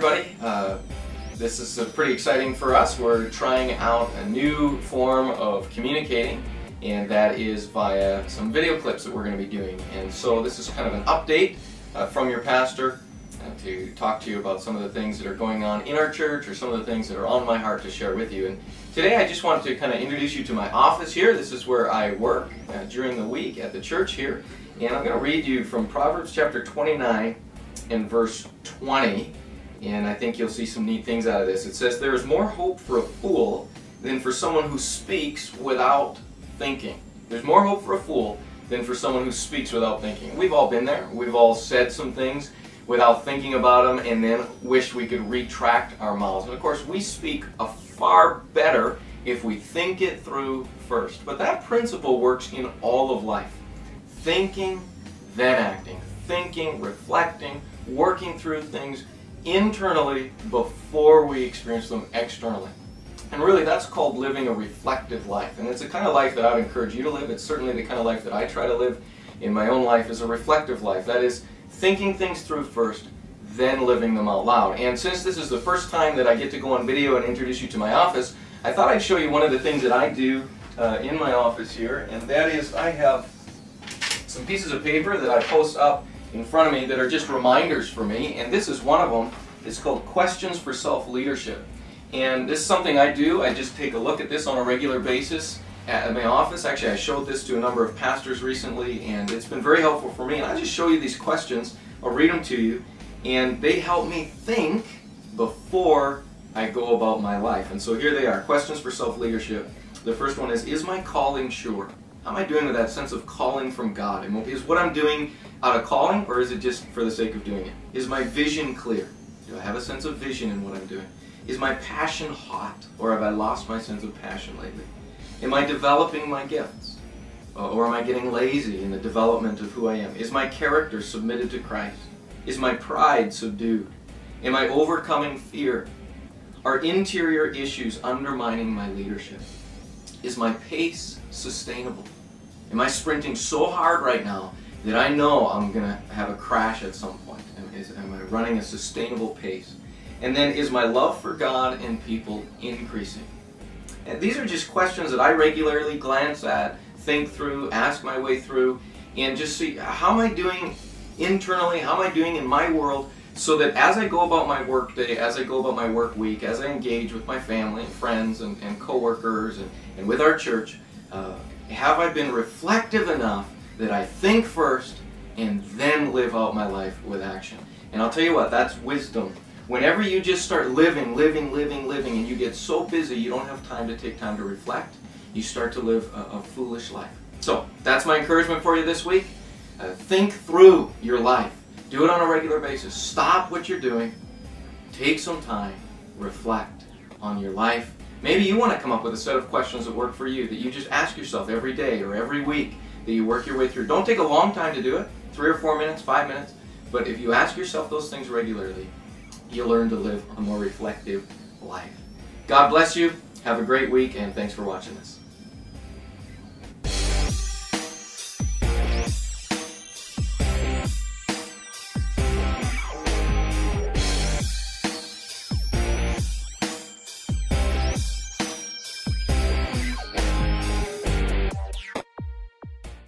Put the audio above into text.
everybody. This is pretty exciting for us. We're trying out a new form of communicating, and that is via some video clips that we're going to be doing. And so this is kind of an update from your pastor to talk to you about some of the things that are going on in our church, or some of the things that are on my heart to share with you. And today I just wanted to kind of introduce you to my office here. This is where I work during the week at the church here. And I'm going to read you from Proverbs chapter 29 and verse 20. And I think you'll see some neat things out of this. It says, "There is more hope for a fool than for someone who speaks without thinking." There's more hope for a fool than for someone who speaks without thinking. We've all been there. We've all said some things without thinking about them and then wish we could retract our mouths. And of course, we speak a far better if we think it through first. But that principle works in all of life. Thinking, then acting. Thinking, reflecting, working through things internally before we experience them externally. And really, that's called living a reflective life. And it's the kind of life that I would encourage you to live. It's certainly the kind of life that I try to live in my own life, is a reflective life. That is, thinking things through first, then living them out loud. And since this is the first time that I get to go on video and introduce you to my office, I thought I'd show you one of the things that I do in my office here. And that is, I have some pieces of paper that I post up in front of me that are just reminders for me, and this is one of them. It's called Questions for Self-Leadership. And this is something I do. I just take a look at this on a regular basis at my office. Actually, I showed this to a number of pastors recently, and it's been very helpful for me. And I just show you these questions. I'll read them to you, and they help me think before I go about my life. And so here they are, Questions for Self-Leadership. The first one is my calling sure? How am I doing with that sense of calling from God? And is what I'm doing out of calling, or is it just for the sake of doing it? Is my vision clear? Do I have a sense of vision in what I'm doing? Is my passion hot, or have I lost my sense of passion lately? Am I developing my gifts? Or am I getting lazy in the development of who I am? Is my character submitted to Christ? Is my pride subdued? Am I overcoming fear? Are interior issues undermining my leadership? Is my pace sustainable? Am I sprinting so hard right now that I know I'm going to have a crash at some point? Am I running a sustainable pace? And then, is my love for God and people increasing? And these are just questions that I regularly glance at, think through, ask my way through, and just see, how am I doing internally, how am I doing in my world, so that as I go about my work day, as I go about my work week, as I engage with my family and friends and co-workers and with our church, have I been reflective enough that I think first and then live out my life with action? And I'll tell you what, that's wisdom. Whenever you just start living, and you get so busy you don't have time to take time to reflect, you start to live a foolish life. So that's my encouragement for you this week. Think through your life. Do it on a regular basis. Stop what you're doing. Take some time. Reflect on your life. Maybe you want to come up with a set of questions that work for you, that you just ask yourself every day or every week, that you work your way through. Don't take a long time to do it, 3 or 4 minutes, 5 minutes, but if you ask yourself those things regularly, you'll learn to live a more reflective life. God bless you. Have a great week, and thanks for watching this.